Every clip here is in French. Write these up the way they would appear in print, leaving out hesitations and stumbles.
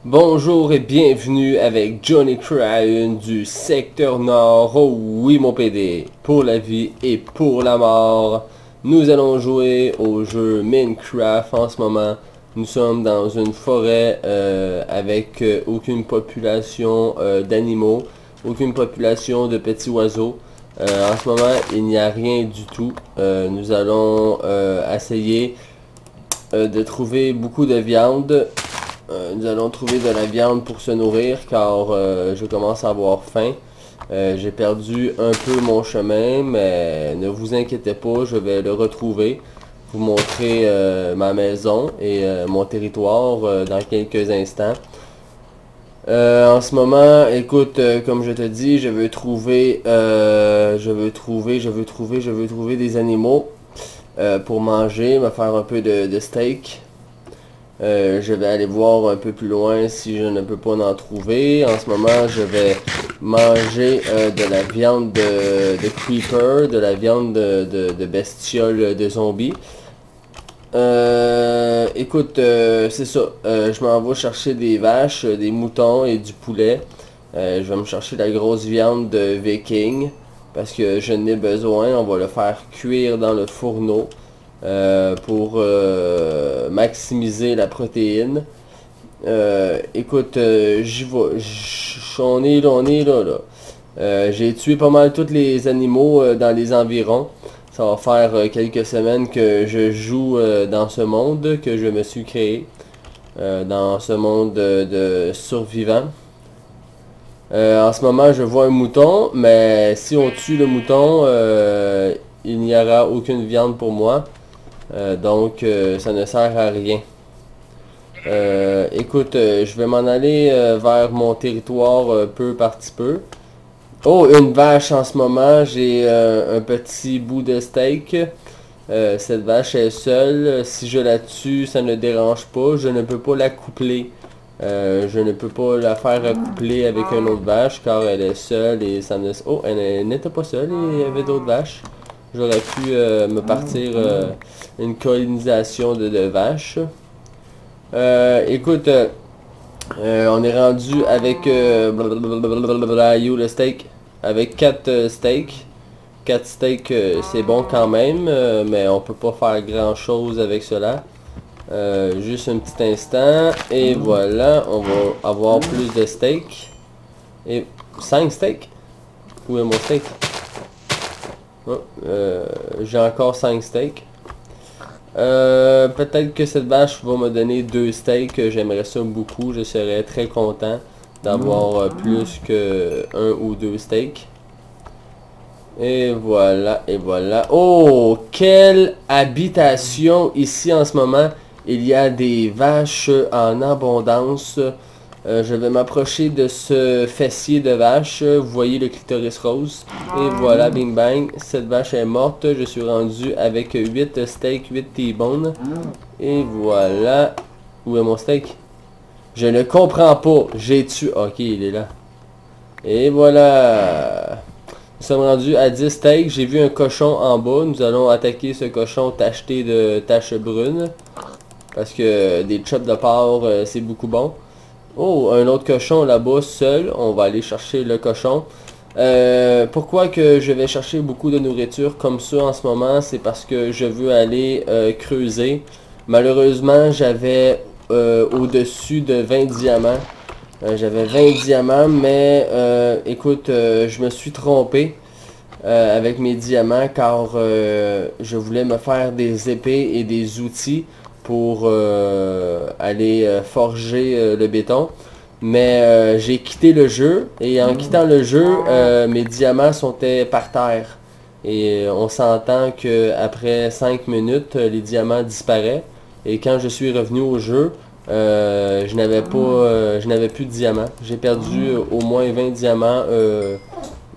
Bonjour et bienvenue avec Johnny Cryon du secteur Nord. Oh oui mon PD, pour la vie et pour la mort. Nous allons jouer au jeu Minecraft en ce moment. Nous sommes dans une forêt avec aucune population d'animaux, aucune population de petits oiseaux. En ce moment, il n'y a rien du tout. Nous allons essayer de trouver beaucoup de viande. Nous allons trouver de la viande pour se nourrir car je commence à avoir faim. J'ai perdu un peu mon chemin, mais ne vous inquiétez pas, je vais le retrouver. Vous montrer ma maison et mon territoire dans quelques instants. En ce moment, écoute, comme je te dis, je veux trouver des animaux pour manger, me faire un peu de steak. Je vais aller voir un peu plus loin si je ne peux pas en trouver. En ce moment, je vais manger de la viande de creeper, de la viande de bestioles de zombies. Écoute, c'est ça. Je m'en vais chercher des vaches, des moutons et du poulet. Je vais me chercher la grosse viande de viking parce que je n'ai besoin. On va le faire cuire dans le fourneau. Pour maximiser la protéine. Écoute, j'y vais. On est là. J'ai tué pas mal tous les animaux dans les environs. Ça va faire quelques semaines que je joue dans ce monde que je me suis créé. Dans ce monde de survivants. En ce moment, je vois un mouton, mais si on tue le mouton, il n'y aura aucune viande pour moi. Donc ça ne sert à rien. Écoute, je vais m'en aller vers mon territoire peu par petit peu. Oh, une vache en ce moment, j'ai un petit bout de steak. Cette vache est seule, si je la tue ça ne dérange pas, je ne peux pas la coupler. Je ne peux pas la faire coupler avec une autre vache car elle est seule et ça ne... Oh, elle n'était pas seule, il y avait d'autres vaches. J'aurais pu me partir une colonisation de vaches. Écoute, on est rendu avec le steak. Avec 4 steaks. 4 steaks, c'est bon quand même, mais on peut pas faire grand chose avec cela. Juste un petit instant. Et voilà, on va avoir plus de steaks. Et 5 steaks. Où est mon steak? Oh, j'ai encore 5 steaks. Peut-être que cette vache va me donner 2 steaks. J'aimerais ça beaucoup. Je serais très content d'avoir plus que 1 ou 2 steaks. Et voilà, et voilà. Oh, quelle habitation ici en ce moment. Il y a des vaches en abondance. Je vais m'approcher de ce fessier de vache. Vous voyez le clitoris rose. Et voilà, bing bang. Cette vache est morte. Je suis rendu avec 8 steaks, 8 T-bones. Et voilà. Où est mon steak? Je ne comprends pas. J'ai tué... Ok, il est là. Et voilà. Nous sommes rendus à 10 steaks. J'ai vu un cochon en bas. Nous allons attaquer ce cochon tacheté de taches brunes. Parce que des chops de porc, c'est beaucoup bon. Oh, un autre cochon là-bas, seul. On va aller chercher le cochon. Pourquoi que je vais chercher beaucoup de nourriture comme ça en ce moment? C'est parce que je veux aller creuser. Malheureusement, j'avais au-dessus de 20 diamants. J'avais 20 diamants, mais écoute, je me suis trompé avec mes diamants car je voulais me faire des épées et des outils pour aller forger le béton. Mais j'ai quitté le jeu et en quittant le jeu, mes diamants sont par terre. Et on s'entend que après 5 minutes, les diamants disparaissent. Et quand je suis revenu au jeu, je n'avais plus de diamants. J'ai perdu au moins 20 diamants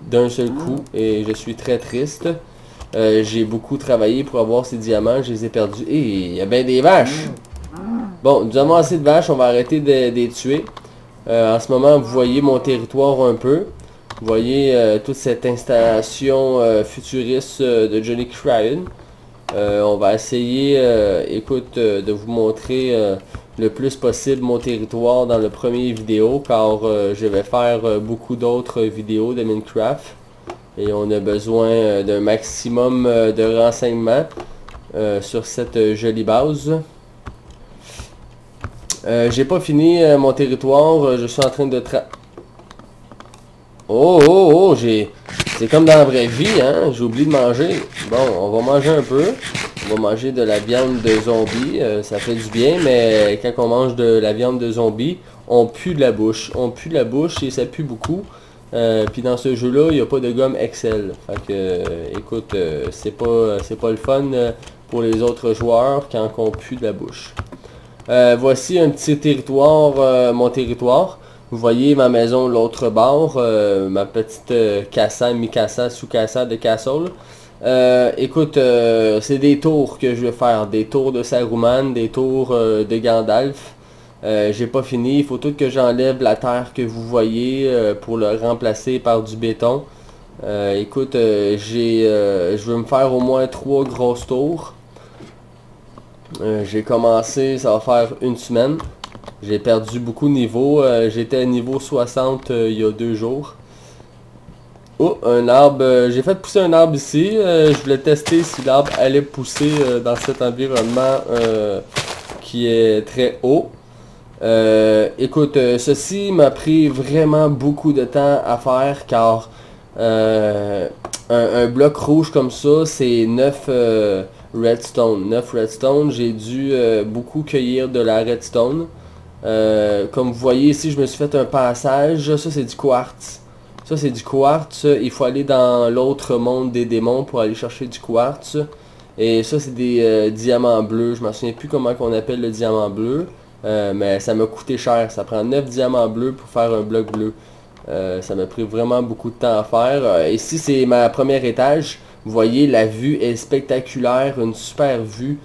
d'un seul coup et je suis très triste. J'ai beaucoup travaillé pour avoir ces diamants, je les ai perdus. Et il y a bien des vaches. Bon, nous avons assez de vaches, on va arrêter de les tuer. En ce moment, vous voyez mon territoire un peu. Vous voyez toute cette installation futuriste de Johnny Cryon. On va essayer, écoute, de vous montrer le plus possible mon territoire dans le premier vidéo, car je vais faire beaucoup d'autres vidéos de Minecraft. Et on a besoin d'un maximum de renseignements sur cette jolie base. J'ai pas fini mon territoire, je suis en train de Oh, c'est comme dans la vraie vie, hein, j'ai oublié de manger. Bon, on va manger un peu. On va manger de la viande de zombie, ça fait du bien, mais quand on mange de la viande de zombie, on pue de la bouche. On pue de la bouche et ça pue beaucoup. Puis dans ce jeu-là, il n'y a pas de gomme Excel. Fait que, écoute, c'est pas le fun pour les autres joueurs quand on pue de la bouche. Voici un petit territoire, mon territoire. Vous voyez ma maison l'autre bord, ma petite casa, mi-casa, sous-casa de castle. Écoute, c'est des tours que je vais faire, des tours de Saruman, des tours de Gandalf. J'ai pas fini, il faut tout que j'enlève la terre que vous voyez pour le remplacer par du béton. Écoute, je veux me faire au moins 3 grosses tours. J'ai commencé, ça va faire une semaine. J'ai perdu beaucoup de niveaux. J'étais à niveau 60 il y a 2 jours. Oh, un arbre. J'ai fait pousser un arbre ici. Je voulais tester si l'arbre allait pousser dans cet environnement qui est très haut. Écoute, ceci m'a pris vraiment beaucoup de temps à faire car un bloc rouge comme ça, c'est 9 redstone. 9 redstone. J'ai dû beaucoup cueillir de la redstone. Comme vous voyez ici, je me suis fait un passage. Ça, c'est du quartz. Ça, c'est du quartz. Il faut aller dans l'autre monde des démons pour aller chercher du quartz. Et ça, c'est des diamants bleus. Je me souviens plus comment on appelle le diamant bleu. Mais ça m'a coûté cher. Ça prend 9 diamants bleus pour faire un bloc bleu. Ça m'a pris vraiment beaucoup de temps à faire. Ici, c'est ma première étage. Vous voyez, la vue est spectaculaire. Une super vue.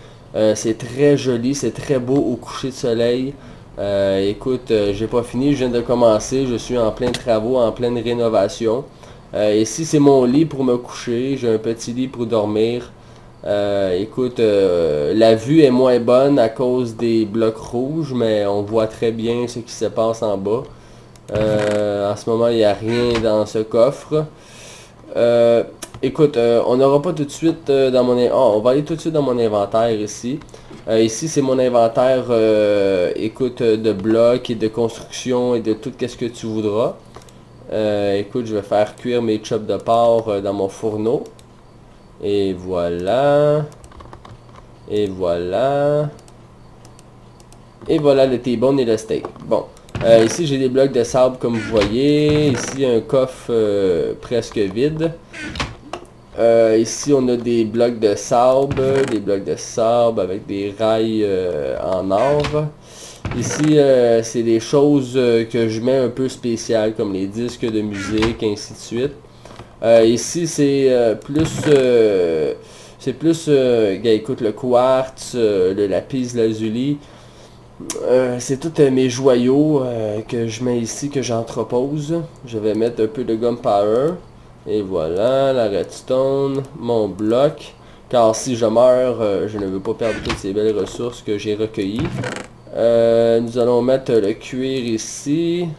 C'est très joli. C'est très beau au coucher de soleil. Écoute, j'ai pas fini, je viens de commencer, je suis en plein travaux, en pleine rénovation. Ici c'est mon lit pour me coucher, j'ai un petit lit pour dormir. Écoute, la vue est moins bonne à cause des blocs rouges, mais on voit très bien ce qui se passe en bas. En ce moment, il n'y a rien dans ce coffre. Écoute, on n'aura pas tout de suite dans mon... on va aller tout de suite dans mon inventaire ici. Ici, c'est mon inventaire, écoute, de blocs et de construction et de tout ce que tu voudras. Écoute, je vais faire cuire mes chops de porc dans mon fourneau. Et voilà. Et voilà. Et voilà le T-bone et le steak. Bon. Ici, j'ai des blocs de sable comme vous voyez. Ici, un coffre presque vide. Ici, on a des blocs de sable avec des rails en or. Ici, c'est des choses que je mets un peu spéciales, comme les disques de musique, ainsi de suite. Ici, c'est plus, écoute, le quartz, le lapis lazuli. C'est tous mes joyaux que je mets ici, que j'entrepose. Je vais mettre un peu de gunpowder. Et voilà, la redstone, mon bloc. Car si je meurs, je ne veux pas perdre toutes ces belles ressources que j'ai recueillies. Nous allons mettre le cuir ici.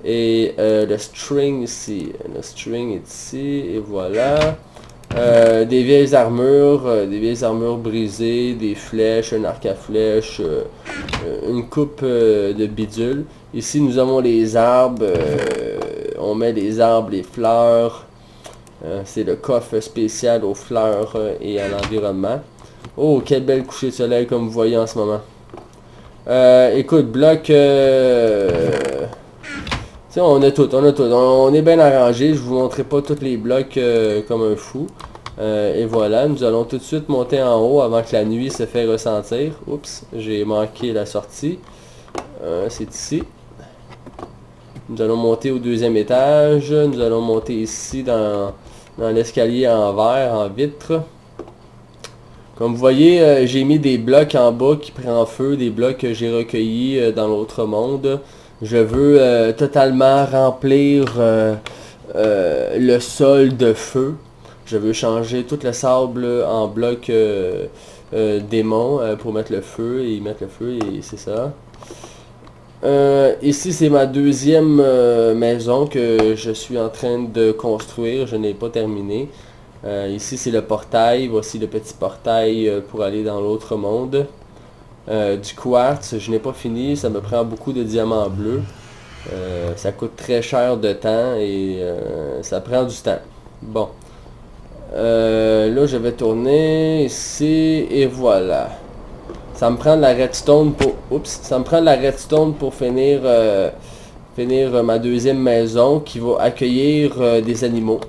Et le string ici. Le string est ici. Et voilà. Des vieilles armures brisées, des flèches, un arc à flèches, une coupe de bidule. Ici, nous avons les arbres. On met les arbres, les fleurs. C'est le coffre spécial aux fleurs et à l'environnement. Oh, quel bel coucher de soleil comme vous voyez en ce moment. Écoute, bloc... on a tout. On est bien arrangé. Je vous montrerai pas tous les blocs comme un fou. Et voilà, nous allons tout de suite monter en haut avant que la nuit se fait ressentir. Oups, j'ai manqué la sortie. C'est ici. Nous allons monter au 2e étage. Nous allons monter ici dans l'escalier en verre, en vitre. Comme vous voyez, j'ai mis des blocs en bas qui prennent feu, des blocs que j'ai recueillis dans l'autre monde. Je veux totalement remplir le sol de feu. Je veux changer tout le sable en bloc démon pour mettre le feu et c'est ça. Ici c'est ma deuxième maison que je suis en train de construire, je n'ai pas terminé. Ici c'est le portail, voici le petit portail pour aller dans l'autre monde. Du quartz, je n'ai pas fini, ça me prend beaucoup de diamants bleus. Ça coûte très cher de temps et ça prend du temps. Bon. Là je vais tourner ici et voilà. Ça me prend de la redstone pour... Oups, ça me prend de la redstone pour finir, finir ma deuxième maison qui va accueillir des animaux.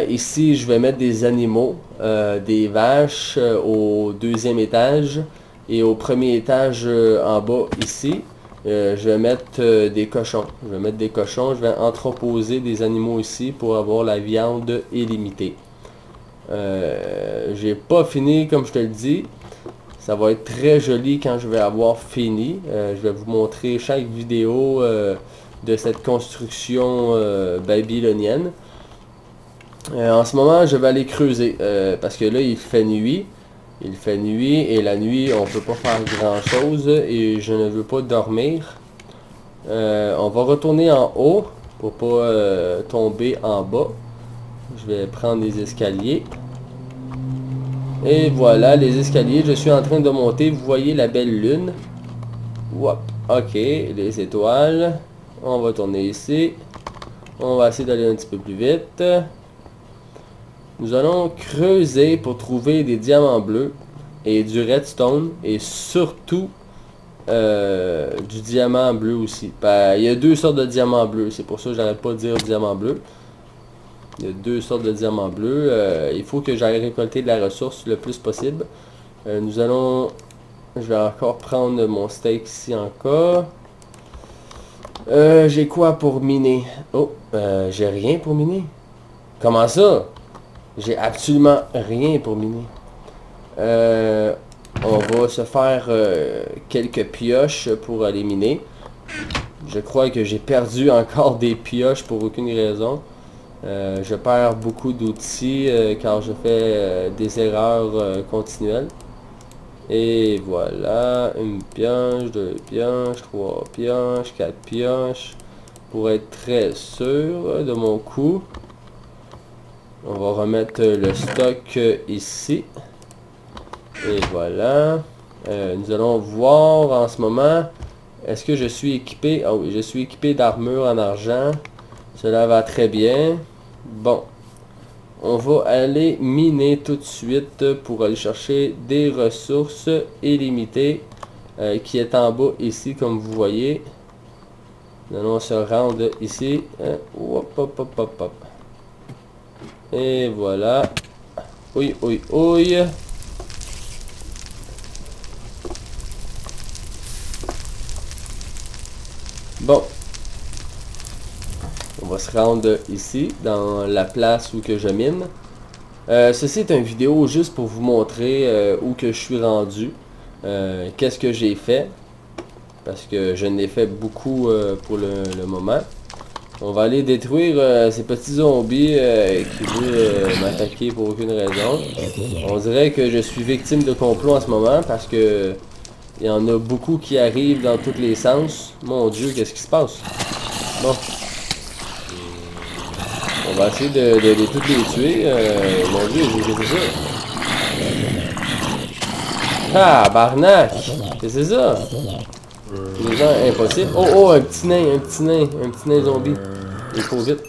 Ici, je vais mettre des animaux, des vaches au deuxième étage et au premier étage en bas ici. Je vais mettre des cochons. Je vais mettre des cochons, je vais entreposer des animaux ici pour avoir la viande illimitée. J'ai pas fini comme je te le dis. Ça va être très joli quand je vais avoir fini. Je vais vous montrer chaque vidéo de cette construction babylonienne. En ce moment, je vais aller creuser parce que là, il fait nuit. Il fait nuit et la nuit, on peut pas faire grand chose et je ne veux pas dormir. On va retourner en haut pour pas tomber en bas. Je vais prendre les escaliers. Et voilà les escaliers, je suis en train de monter, vous voyez la belle lune. Wop. Ok, les étoiles. On va tourner ici. On va essayer d'aller un petit peu plus vite. Nous allons creuser pour trouver des diamants bleus et du redstone et surtout du diamant bleu aussi. Il y a deux sortes de diamants bleus, c'est pour ça que j'arrête pas de dire diamant bleu. Il y a deux sortes de diamants bleus. Il faut que j'aille récolter de la ressource le plus possible. Nous allons... Je vais encore prendre mon steak ici encore. J'ai quoi pour miner? Oh, j'ai rien pour miner. Comment ça? J'ai absolument rien pour miner. On va se faire quelques pioches pour aller miner. Je crois que j'ai perdu encore des pioches pour aucune raison. Je perds beaucoup d'outils car je fais des erreurs continuelles. Et voilà, une pioche, deux pioches, trois pioches, quatre pioches. Pour être très sûr de mon coup. On va remettre le stock ici. Et voilà. Nous allons voir en ce moment. Est-ce que je suis équipé? Ah oui, je suis équipé d'armure en argent. Cela va très bien. Bon. On va aller miner tout de suite pour aller chercher des ressources illimitées qui est en bas ici comme vous voyez. Nous allons se rendre ici. Hop, hop, hop, hop, hop. Et voilà. Oui, oui, oui. Bon. On va se rendre ici, dans la place où que je mine. Ceci est une vidéo juste pour vous montrer où que je suis rendu. Qu'est-ce que j'ai fait. Parce que je n'ai fait beaucoup pour le moment. On va aller détruire ces petits zombies qui veulent m'attaquer pour aucune raison. On dirait que je suis victime de complot en ce moment parce que il y en a beaucoup qui arrivent dans tous les sens. Mon Dieu, qu'est-ce qui se passe? Bon. On va essayer de toutes les tuer. Mon Dieu, j'ai fait ça. Ah, barnac! Qu'est-ce que c'est ça? C'est des gens impossibles. Oh, oh, un petit nain zombie. Il faut vite.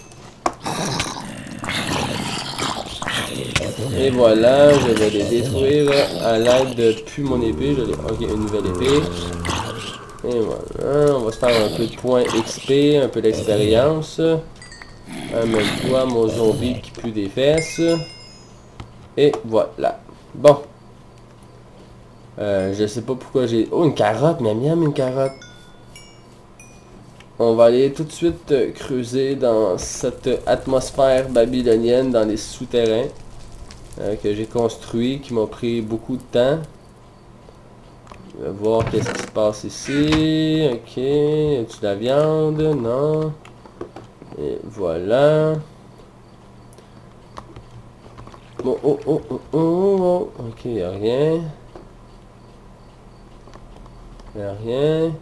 Et voilà, je vais les détruire à l'aide de plus mon épée. Ok, une nouvelle épée. Et voilà, on va se faire un peu de points XP, un peu d'expérience. Amène-toi, mon zombie qui pue des fesses. Et voilà. Bon. Je sais pas pourquoi j'ai... Oh, une carotte, miam miam, une carotte. On va aller tout de suite creuser dans cette atmosphère babylonienne, dans les souterrains que j'ai construit, qui m'ont pris beaucoup de temps. Je vais voir qu'est-ce qui se passe ici. Ok, y a-tu de la viande? Non. Et voilà. Bon, oh, oh, oh, oh, oh. Ok, y a rien. Y a rien.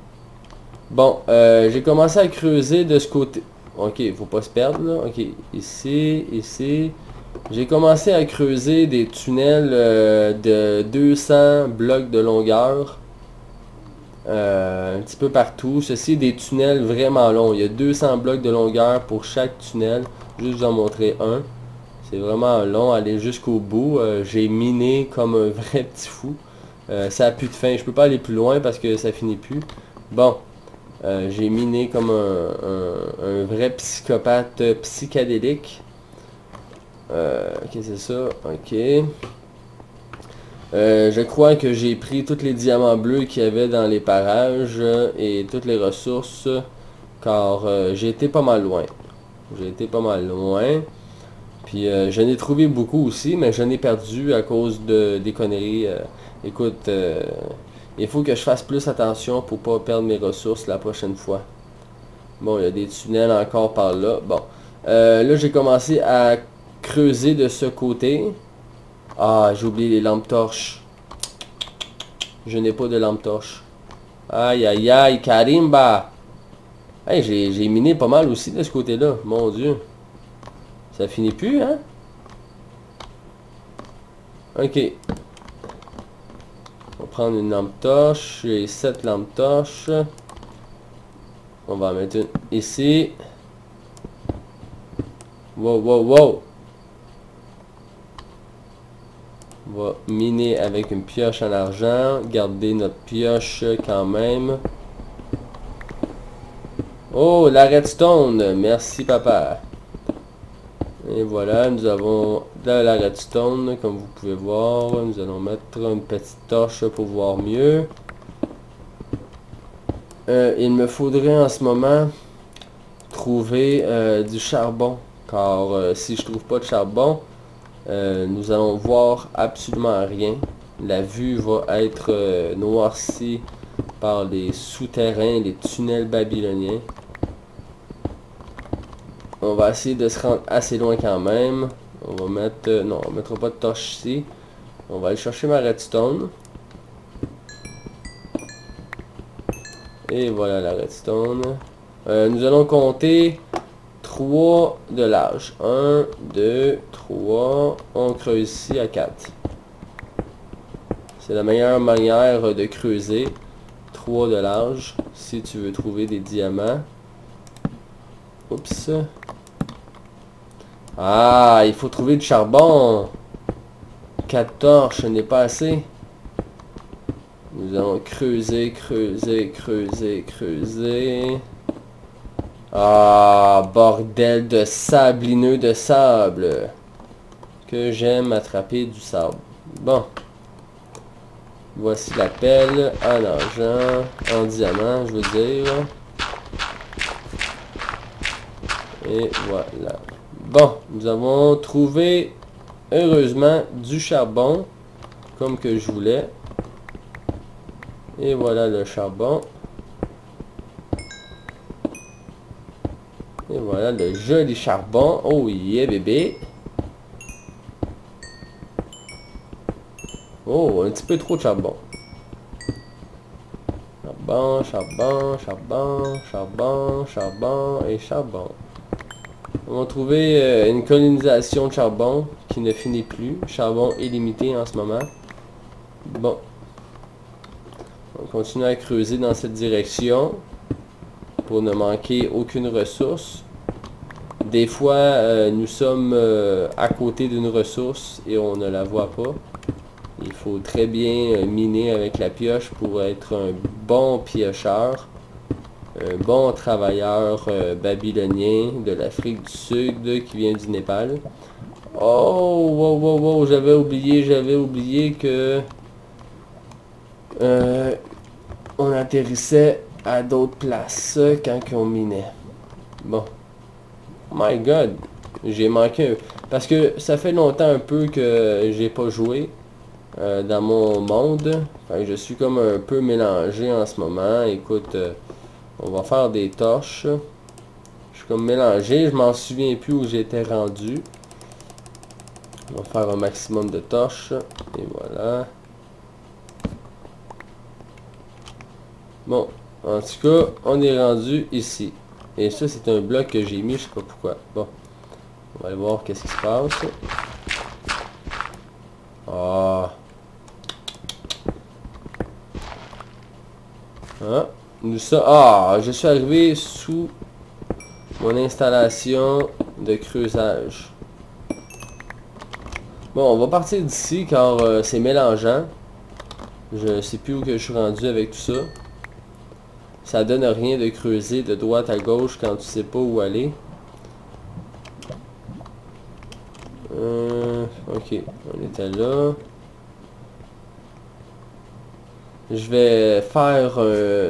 Bon, j'ai commencé à creuser de ce côté. Ok, faut pas se perdre là. Ok, ici, ici. J'ai commencé à creuser des tunnels de 200 blocs de longueur. Un petit peu partout. Ceci est des tunnels vraiment longs. Il y a 200 blocs de longueur pour chaque tunnel. Juste vous en montrer un. C'est vraiment long, aller jusqu'au bout. J'ai miné comme un vrai petit fou. Ça a plus de fin. Je peux pas aller plus loin parce que ça finit plus. Bon. J'ai miné comme un vrai psychopathe psychédélique. Ok, c'est ça. Ok. Je crois que j'ai pris tous les diamants bleus qu'il y avait dans les parages et toutes les ressources. Car j'ai été pas mal loin. J'ai été pas mal loin. Puis j'en ai trouvé beaucoup aussi, mais j'en ai perdu à cause des conneries. Écoute, il faut que je fasse plus attention pour pas perdre mes ressources la prochaine fois. Bon, il y a des tunnels encore par là. Bon. Là, j'ai commencé à creuser de ce côté. Ah, j'ai oublié les lampes torches. Je n'ai pas de lampe torche. Aïe, aïe, aïe, Karimba! Hey, j'ai miné pas mal aussi de ce côté-là. Mon Dieu. Ça finit plus, hein? Ok. On va prendre une lampe torche. J'ai 7 lampes torches. On va en mettre une ici. Wow, wow, wow. On va miner avec une pioche en argent. Garder notre pioche quand même. Oh, la redstone. Merci, papa. Et voilà, nous avons de la redstone, comme vous pouvez voir. Nous allons mettre une petite torche pour voir mieux. Il me faudrait en ce moment trouver du charbon. Car si je trouve pas de charbon, nous allons voir absolument rien. La vue va être noircie par les souterrains, les tunnels babyloniens. On va essayer de se rendre assez loin quand même. On va mettre... non, on ne mettra pas de torche ici. On va aller chercher ma redstone. Et voilà la redstone. Nous allons compter 3 de large. 1, 2, 3. On creuse ici à 4. C'est la meilleure manière de creuser. 3 de large. Si tu veux trouver des diamants. Oups. Ah, il faut trouver du charbon. 4 torches, ce n'est pas assez. Nous allons creuser, creuser, creuser, creuser. Ah, bordel de sablineux de sable. Que j'aime attraper du sable. Bon. Voici la pelle en argent, en diamant, je veux dire. Et voilà. Bon, nous avons trouvé, heureusement, du charbon, comme que je voulais. Et voilà le charbon. Et voilà le joli charbon. Oh yeah, bébé. Oh, un petit peu trop de charbon. Charbon, charbon, charbon, charbon, charbon et charbon. On va trouver une colonisation de charbon qui ne finit plus. Charbon illimité en ce moment. Bon. On continue à creuser dans cette direction pour ne manquer aucune ressource. Des fois, nous sommes à côté d'une ressource et on ne la voit pas. Il faut très bien miner avec la pioche pour être un bon piocheur. Un bon travailleur babylonien de l'Afrique du Sud qui vient du Népal. Oh, wow, wow, wow, j'avais oublié que on atterrissait à d'autres places quand on minait. Bon. My God, j'ai manqué un... Parce que ça fait longtemps un peu que j'ai pas joué dans mon monde. Enfin, je suis comme un peu mélangé en ce moment. Écoute... on va faire des torches. Je suis comme mélangé. Je m'en souviens plus où j'étais rendu. On va faire un maximum de torches. Et voilà. Bon. En tout cas, on est rendu ici. Et ça, c'est un bloc que j'ai mis, je sais pas pourquoi. Bon. On va aller voir qu'est-ce qui se passe. Ah. Ah. Je suis arrivé sous mon installation de creusage. Bon, on va partir d'ici car c'est mélangeant. Je sais plus où que je suis rendu avec tout ça. Ça donne rien de creuser de droite à gauche quand tu sais pas où aller. Ok, on était là. Je vais faire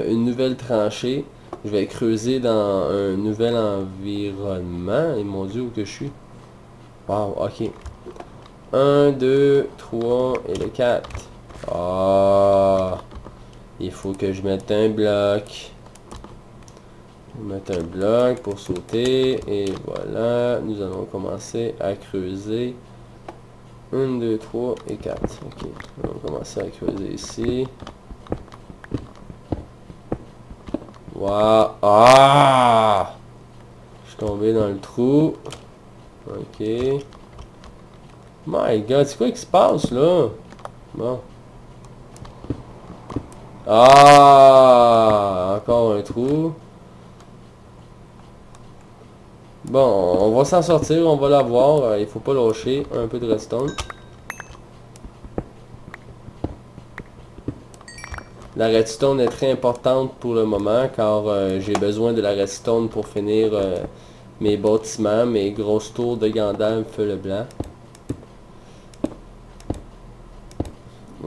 une nouvelle tranchée. Je vais creuser dans un nouvel environnement. Et mon Dieu, où que je suis? Wow, ok. 1, 2, 3 et le 4. Ah, il faut que je mette un bloc. Mettre un bloc pour sauter. Et voilà, nous allons commencer à creuser. 1, 2, 3 et 4. Ok, on va commencer à creuser ici. Waouh! Ah! Je suis tombé dans le trou. Ok. My God, c'est quoi qui se passe là? Bon. Ah! Encore un trou. Bon, on va s'en sortir, on va l'avoir. Il faut pas lâcher. Un peu de redstone. La redstone est très importante pour le moment car j'ai besoin de la redstone pour finir mes bâtiments, mes grosses tours de Gandalf le Blanc.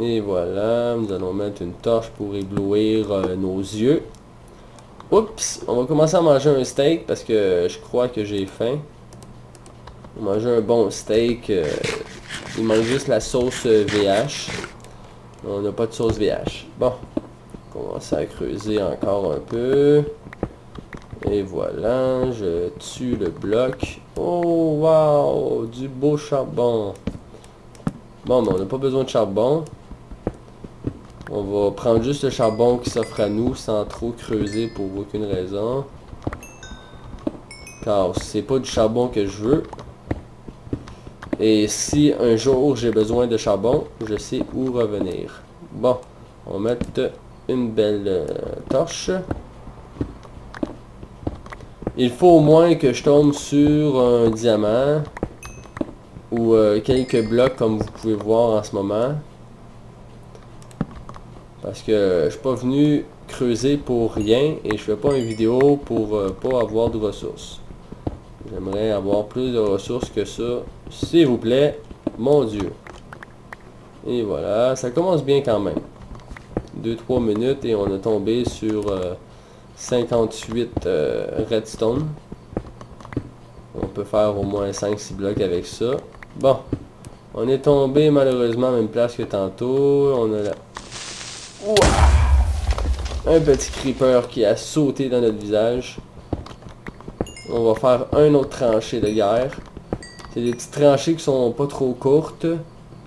Et voilà, nous allons mettre une torche pour éblouir nos yeux. Oups, on va commencer à manger un steak parce que je crois que j'ai faim. On va manger un bon steak. Il manque juste la sauce VH. On n'a pas de sauce VH. Bon. Commencer à creuser encore un peu. Et voilà, je tue le bloc. Oh, wow, du beau charbon. Bon, mais on n'a pas besoin de charbon. On va prendre juste le charbon qui s'offre à nous sans trop creuser pour aucune raison. Car c'est pas du charbon que je veux. Et si un jour j'ai besoin de charbon, je sais où revenir. Bon, on va mettre une belle torche. Il faut au moins que je tombe sur un diamant ou quelques blocs comme vous pouvez voir en ce moment. Parce que je suis pas venu creuser pour rien et je fais pas une vidéo pour pas avoir de ressources. J'aimerais avoir plus de ressources que ça, s'il vous plaît, mon Dieu. Et voilà, ça commence bien quand même. 2-3 minutes et on a tombé sur 58 redstone. On peut faire au moins 5-6 blocs avec ça. Bon, on est tombé malheureusement à la même place que tantôt. On a là un petit creeper qui a sauté dans notre visage. On va faire un autre tranchée de guerre. C'est des petites tranchées qui sont pas trop courtes.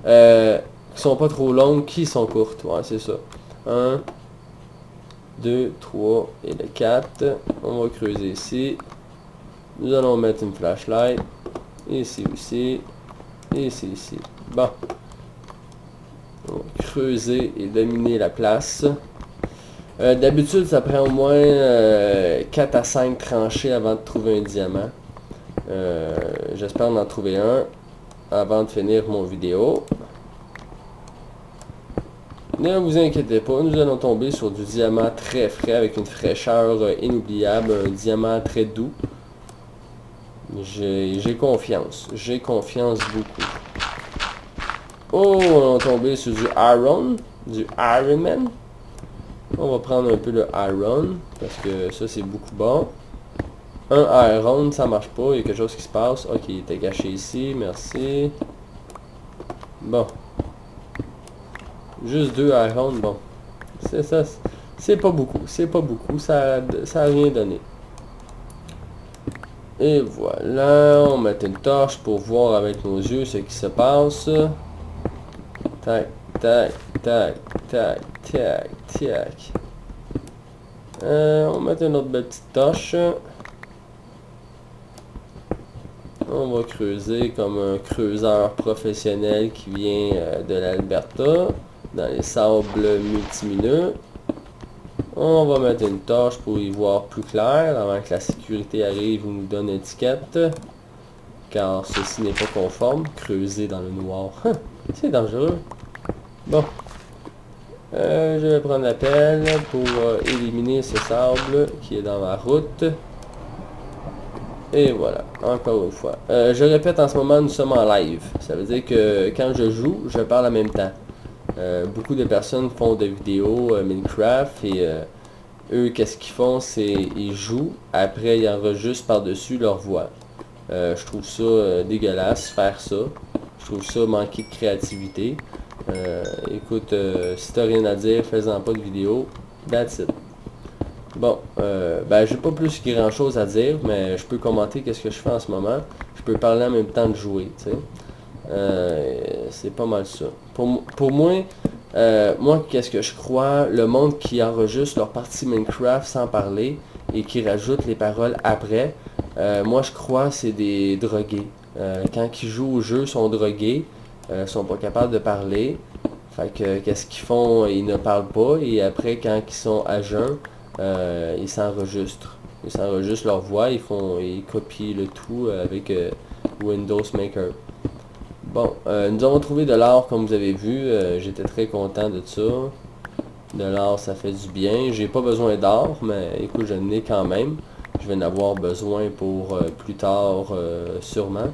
Qui sont pas trop longues, qui sont courtes. Ouais, c'est ça. 1, 2, 3 et le 4. On va creuser ici. Nous allons mettre une flashlight. Ici aussi. Et ici. Bon. On va creuser et dominer la place. D'habitude, ça prend au moins 4 à 5 tranchées avant de trouver un diamant. J'espère en trouver un avant de finir mon vidéo. Ne vous inquiétez pas, nous allons tomber sur du diamant très frais avec une fraîcheur inoubliable, un diamant très doux. J'ai confiance beaucoup. Oh, on est tombé sur du Iron Man. On va prendre un peu le Iron, parce que ça c'est beaucoup bon. Un Iron, ça marche pas, il y a quelque chose qui se passe. Ok, il était caché ici, merci. Bon. Juste 2 Iron, bon. C'est ça, c'est pas beaucoup, ça a rien donné. Et voilà, on met une torche pour voir avec nos yeux ce qui se passe. Tac, tac, tac, tac, tac, tac. On va mettre une autre belle petite torche. On va creuser comme un creuseur professionnel qui vient de l'Alberta, dans les sables multimineux. On va mettre une torche pour y voir plus clair avant que la sécurité arrive ou nous donne une étiquette. Car ceci n'est pas conforme. Creuser dans le noir. C'est dangereux. Bon. Je vais prendre la pelle pour éliminer ce sable qui est dans ma route. Et voilà, encore une fois. Je répète, en ce moment, nous sommes en live. Ça veut dire que quand je joue, je parle en même temps. Beaucoup de personnes font des vidéos Minecraft et eux, qu'est-ce qu'ils font, c'est ils jouent, après ils enregistrent par-dessus leur voix. Je trouve ça dégueulasse, faire ça. Je trouve ça manquer de créativité. Écoute, si t'as rien à dire, fais-en pas de vidéo. That's it. Bon, ben j'ai pas plus grand chose à dire, mais je peux commenter qu'est-ce que je fais en ce moment. Je peux parler en même temps de jouer, tu sais. C'est pas mal ça. Pour moi, moi qu'est-ce que je crois, le monde qui enregistre leur partie Minecraft sans parler et qui rajoute les paroles après, moi je crois c'est des drogués. Quand ils jouent au jeu, ils sont drogués, sont pas capables de parler. Fait que qu'est-ce qu'ils font, ils ne parlent pas et après quand ils sont à jeun, ils s'enregistrent. Ils s'enregistrent leur voix, ils copient le tout avec Windows Maker. Bon, nous avons trouvé de l'or comme vous avez vu, j'étais très content de ça. De l'or ça fait du bien, j'ai pas besoin d'or, mais écoute je n'ai quand même. Je vais en avoir besoin pour plus tard sûrement.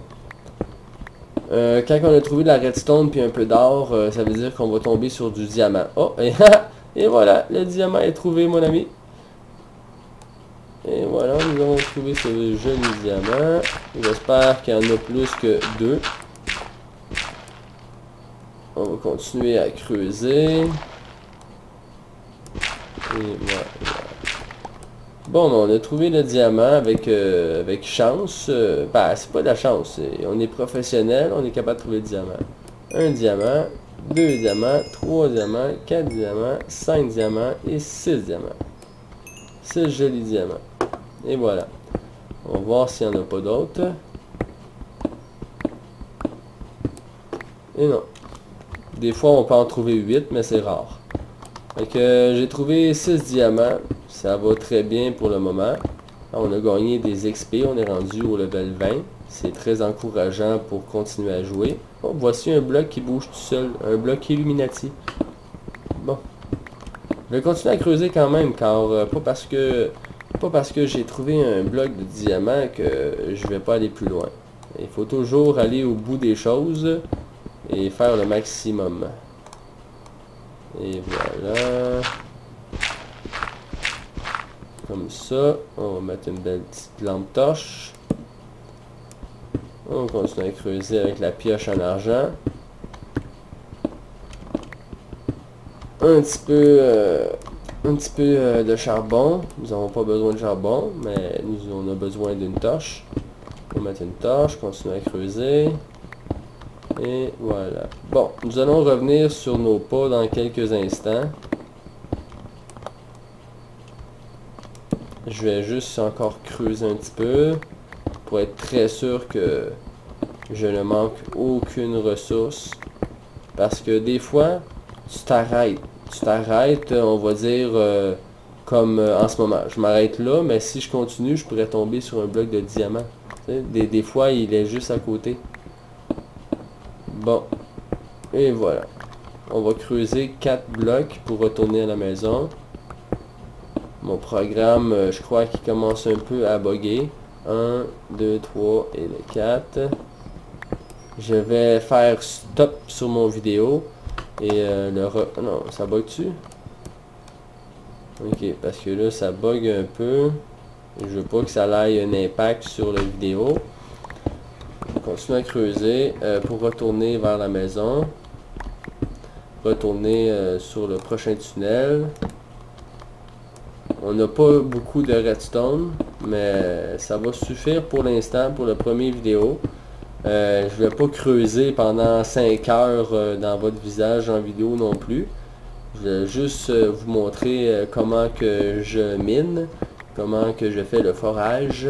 Quand on a trouvé de la redstone puis un peu d'or, ça veut dire qu'on va tomber sur du diamant. Oh, et voilà, le diamant est trouvé mon ami. Et voilà, nous avons trouvé ce joli diamant. J'espère qu'il y en a plus que 2. On va continuer à creuser. Et voilà. Bon, on a trouvé le diamant avec chance. Ben, c'est pas de la chance. On est professionnel, on est capable de trouver le diamant. Un diamant, 2 diamants, 3 diamants, 4 diamants, 5 diamants et 6 diamants. 6 jolis diamants. Et voilà. On va voir s'il n'y en a pas d'autres. Et non. Des fois, on peut en trouver 8, mais c'est rare. Fait que j'ai trouvé 6 diamants. Ça va très bien pour le moment. On a gagné des XP. On est rendu au level 20. C'est très encourageant pour continuer à jouer. Oh, voici un bloc qui bouge tout seul. Un bloc Illuminati. Bon. Je vais continuer à creuser quand même, car pas parce que j'ai trouvé un bloc de diamant que je vais pas aller plus loin. Il faut toujours aller au bout des choses et faire le maximum. Et voilà. Comme ça. On va mettre une belle petite lampe torche. On continue à creuser avec la pioche en argent. Un petit peu de charbon. Nous n'avons pas besoin de charbon, mais on a besoin d'une torche. On va mettre une torche, continuer à creuser. Et voilà. Bon, nous allons revenir sur nos pas dans quelques instants. Je vais juste encore creuser un petit peu pour être très sûr que je ne manque aucune ressource. Parce que des fois, tu t'arrêtes, on va dire, comme en ce moment. Je m'arrête là, mais si je continue, je pourrais tomber sur un bloc de diamant. Des fois, il est juste à côté. Bon. Et voilà. On va creuser 4 blocs pour retourner à la maison. Mon programme, je crois qu'il commence un peu à bugger. 1, 2, 3 et le 4. Je vais faire stop sur mon vidéo. Et non, ça bug-tu? Ok, parce que là, ça bug un peu. Je veux pas que ça ait un impact sur la vidéo. On continue à creuser pour retourner vers la maison. Retourner sur le prochain tunnel. On n'a pas beaucoup de redstone, mais ça va suffire pour l'instant pour la première vidéo. Je vais pas creuser pendant 5 heures dans votre visage en vidéo non plus. Je vais juste vous montrer comment que je mine, comment que je fais le forage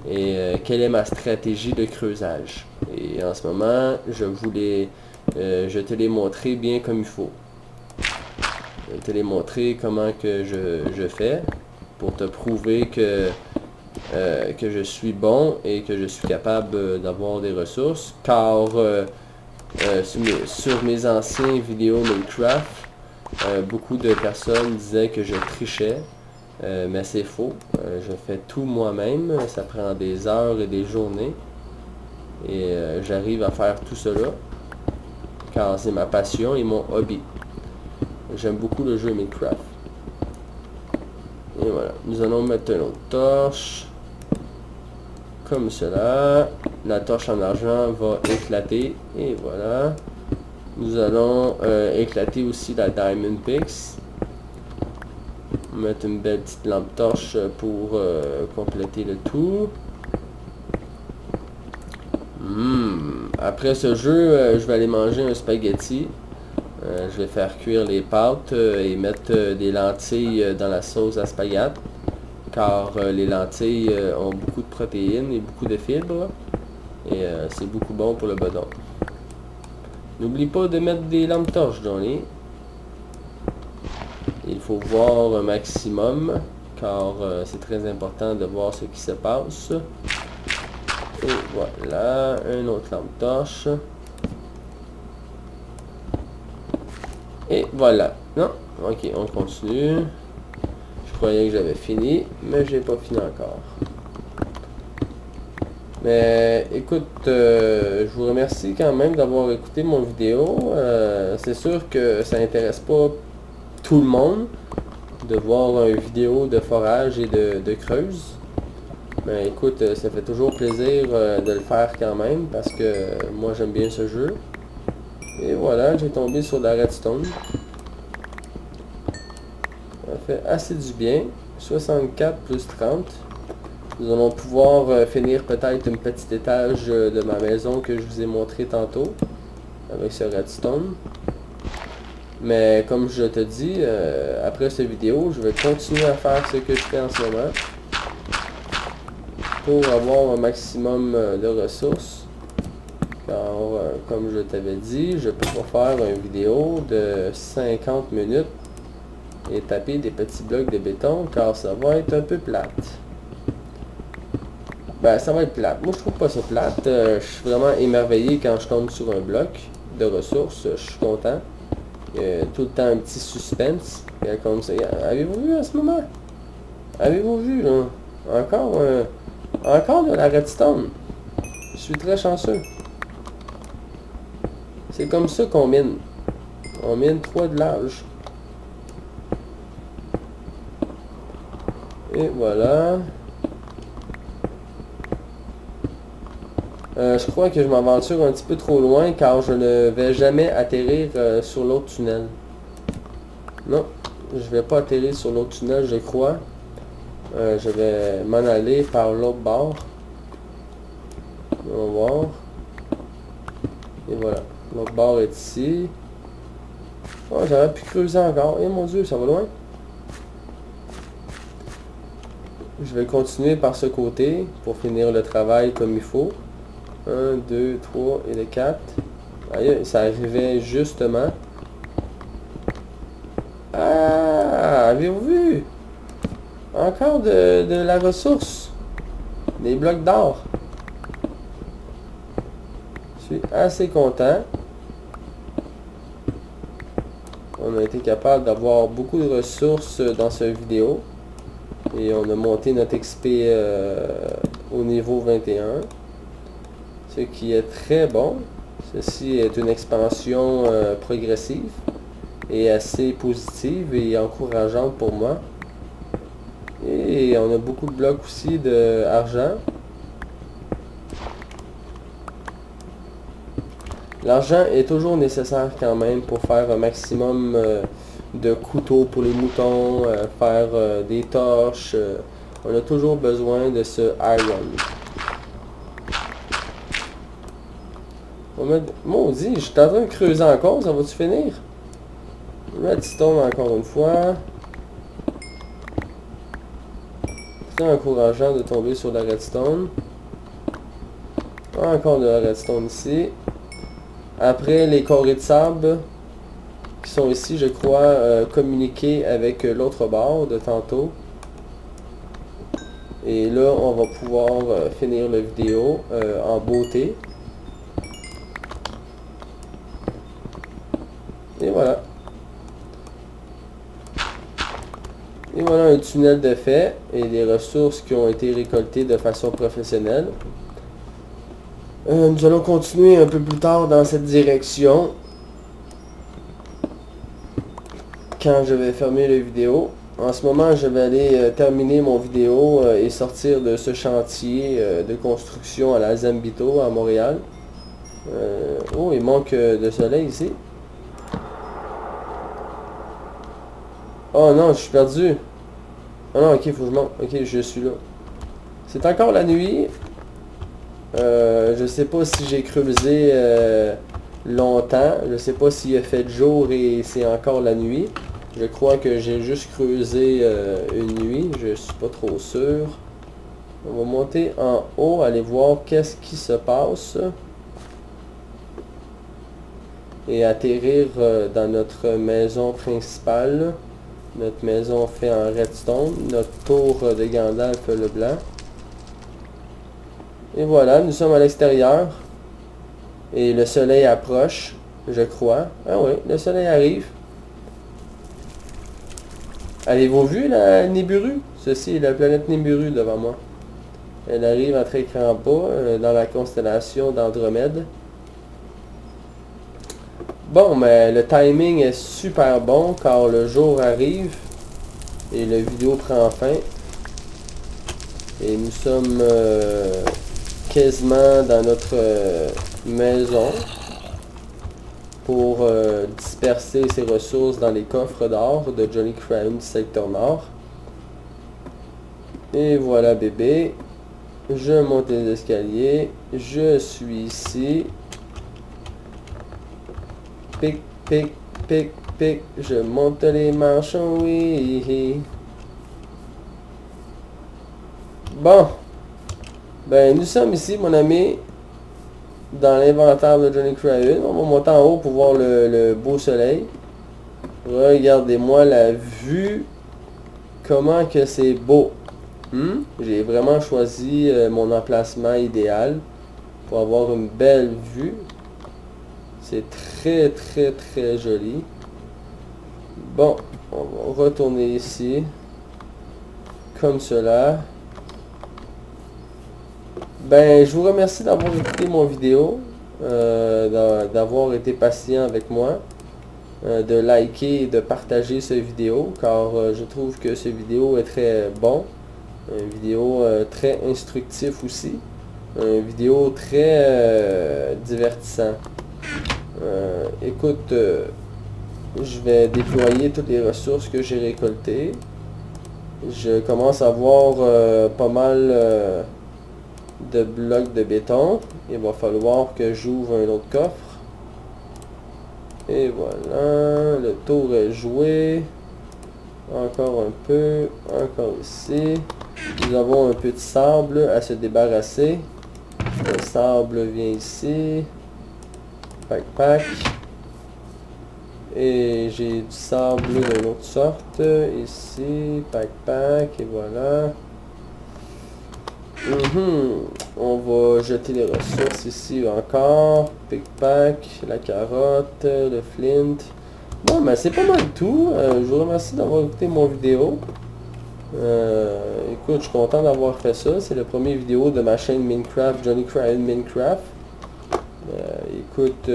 et quelle est ma stratégie de creusage. Et en ce moment, je te l'ai montré bien comme il faut. Je vais te les montrer comment que je fais pour te prouver que je suis bon et que je suis capable d'avoir des ressources, car sur mes anciennes vidéos Minecraft, beaucoup de personnes disaient que je trichais, mais c'est faux. Je fais tout moi-même, ça prend des heures et des journées, et j'arrive à faire tout cela, car c'est ma passion et mon hobby. J'aime beaucoup le jeu Minecraft. Et voilà, nous allons mettre une autre torche, comme cela. La torche en argent va éclater, et voilà. Nous allons éclater aussi la Diamond Picks. Mettre une belle petite lampe torche pour compléter le tout. Après ce jeu, je vais aller manger un spaghetti. Je vais faire cuire les pâtes et mettre des lentilles dans la sauce à spaghetti, car les lentilles ont beaucoup de protéines et beaucoup de fibres, et c'est beaucoup bon pour le bedon. N'oublie pas de mettre des lampes torches, Johnny. Il faut voir un maximum, car c'est très important de voir ce qui se passe. Et voilà, une autre lampe torche. Et voilà. Non, ok, on continue. Je croyais que j'avais fini, mais j'ai pas fini encore. Mais écoute, je vous remercie quand même d'avoir écouté mon vidéo. C'est sûr que ça intéresse pas tout le monde de voir une vidéo de forage et de creuse. Mais écoute, ça fait toujours plaisir de le faire quand même, parce que moi j'aime bien ce jeu. Et voilà, j'ai tombé sur la redstone. Ça fait assez du bien. 64 plus 30. Nous allons pouvoir finir peut-être un petit étage de ma maison que je vous ai montré tantôt, avec ce redstone. Mais comme je te dis, après cette vidéo, je vais continuer à faire ce que je fais en ce moment, pour avoir un maximum de ressources. Car, comme je t'avais dit, je peux pas faire une vidéo de 50 minutes et taper des petits blocs de béton, car ça va être un peu plate. Ben, ça va être plate. Moi, je trouve pas ça plate. Je suis vraiment émerveillé quand je tombe sur un bloc de ressources. Je suis content. Il y a tout le temps un petit suspense. Comme ça. Avez-vous vu en ce moment? Avez-vous vu, là? Encore de la redstone. Je suis très chanceux. C'est comme ça qu'on mine. On mine 3 de large. Et voilà. Je crois que je m'aventure un petit peu trop loin, car je ne vais jamais atterrir sur l'autre tunnel. Non, je vais pas atterrir sur l'autre tunnel, je crois. Je vais m'en aller par l'autre bord. On va voir. Et voilà. L'autre bord est ici. Oh, j'aurais pu creuser encore. Eh mon Dieu, ça va loin. Je vais continuer par ce côté pour finir le travail comme il faut. 1, 2, 3 et le 4. Aïe, ça arrivait justement. Ah, avez-vous vu? Encore de la ressource. Des blocs d'or. Je suis assez content. On a été capable d'avoir beaucoup de ressources dans cette vidéo. Et on a monté notre XP au niveau 21. Ce qui est très bon. Ceci est une expansion progressive et assez positive et encourageante pour moi. Et on a beaucoup de blocs aussi d'argent. L'argent est toujours nécessaire quand même pour faire un maximum de couteaux pour les moutons, faire des torches. On a toujours besoin de ce iron. Maudit, je suis en train de creuser encore, ça va-tu finir? Redstone encore une fois. Très encourageant de tomber sur la redstone. Encore de la redstone ici. Après, les carrés de sable qui sont ici, je crois, communiquer avec l'autre bord de tantôt. Et là, on va pouvoir finir la vidéo en beauté. Et voilà. Et voilà un tunnel de fait et des ressources qui ont été récoltées de façon professionnelle. Nous allons continuer un peu plus tard dans cette direction. Quand je vais fermer la vidéo. En ce moment, je vais aller terminer mon vidéo et sortir de ce chantier de construction à la Zambito à Montréal. Oh, il manque de soleil ici. Oh non, je suis perdu. Oh non, ok, il faut que je monte. Ok, je suis là. C'est encore la nuit. Je sais pas si j'ai creusé longtemps. Je sais pas s'il a fait jour et c'est encore la nuit. Je crois que j'ai juste creusé une nuit. Je suis pas trop sûr. On va monter en haut, aller voir qu'est-ce qui se passe. Et atterrir dans notre maison principale. Notre maison fait en redstone. Notre tour de Gandalf le blanc. Et voilà, nous sommes à l'extérieur. Et le soleil approche, je crois. Ah oui, le soleil arrive. Avez-vous vu la Nibiru? Ceci est la planète Nibiru devant moi. Elle arrive à très grand pas dans la constellation d'Andromède. Bon, mais le timing est super bon car le jour arrive et la vidéo prend fin. Et nous sommes quasiment dans notre maison pour disperser ses ressources dans les coffres d'or de Johnny Crown du secteur nord. Et voilà bébé. Je monte les escaliers. Je suis ici. Pic, pic, pic, pic. Je monte les marches, oui. Bon. Ben, nous sommes ici, mon ami, dans l'inventaire de Johnny Crown. On va monter en haut pour voir le beau soleil. Regardez-moi la vue. Comment que c'est beau. J'ai vraiment choisi mon emplacement idéal pour avoir une belle vue. C'est très, très, très joli. Bon, on va retourner ici. Comme cela. Ben, je vous remercie d'avoir écouté mon vidéo, d'avoir été patient avec moi, de liker et de partager cette vidéo, car je trouve que cette vidéo est très bon, une vidéo très instructif aussi, une vidéo très divertissant. Écoute, je vais déployer toutes les ressources que j'ai récoltées. Je commence à voir pas mal de blocs de béton. Il va falloir que j'ouvre un autre coffre. Et voilà, le tour est joué. Encore un peu, encore ici. Nous avons un peu de sable à se débarrasser. Le sable vient ici. Pack. Et j'ai du sable d'une autre sorte. Ici, pack. Et voilà. On va jeter les ressources ici encore. Pick-pack, la carotte, le flint. Bon, ben c'est pas mal tout. Je vous remercie d'avoir écouté mon vidéo. Écoute, je suis content d'avoir fait ça. C'est la première vidéo de ma chaîne Minecraft, Johnny Crown Minecraft. Écoute,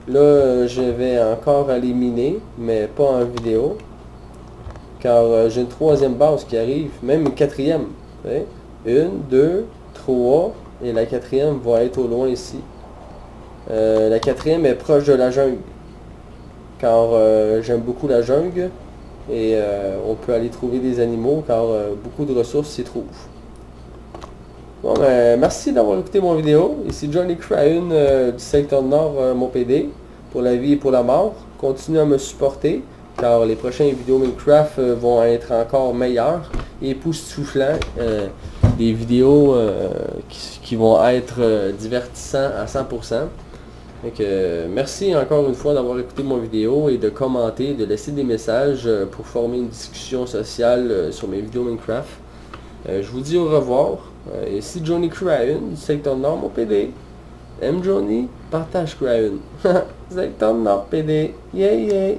là, je vais encore aller miner, mais pas en vidéo. Car j'ai une troisième base qui arrive, même une quatrième. Okay? 1, 2, 3, et la quatrième va être au loin ici. La quatrième est proche de la jungle, car j'aime beaucoup la jungle, et on peut aller trouver des animaux, car beaucoup de ressources s'y trouvent. Bon, ben, merci d'avoir écouté mon vidéo. Ici Johnny Crown du secteur nord, mon PD, pour la vie et pour la mort. continuez à me supporter, car les prochaines vidéos Minecraft vont être encore meilleures et époustouflants. Des vidéos qui vont être divertissantes à 100%. Donc, merci encore une fois d'avoir écouté mon vidéo et de commenter, de laisser des messages pour former une discussion sociale sur mes vidéos Minecraft. Je vous dis au revoir. Ici Johnny Cryon, du secteur Nord, mon PD. M Johnny, partage Cryon. Secteur Nord, PD. Yeah, yeah.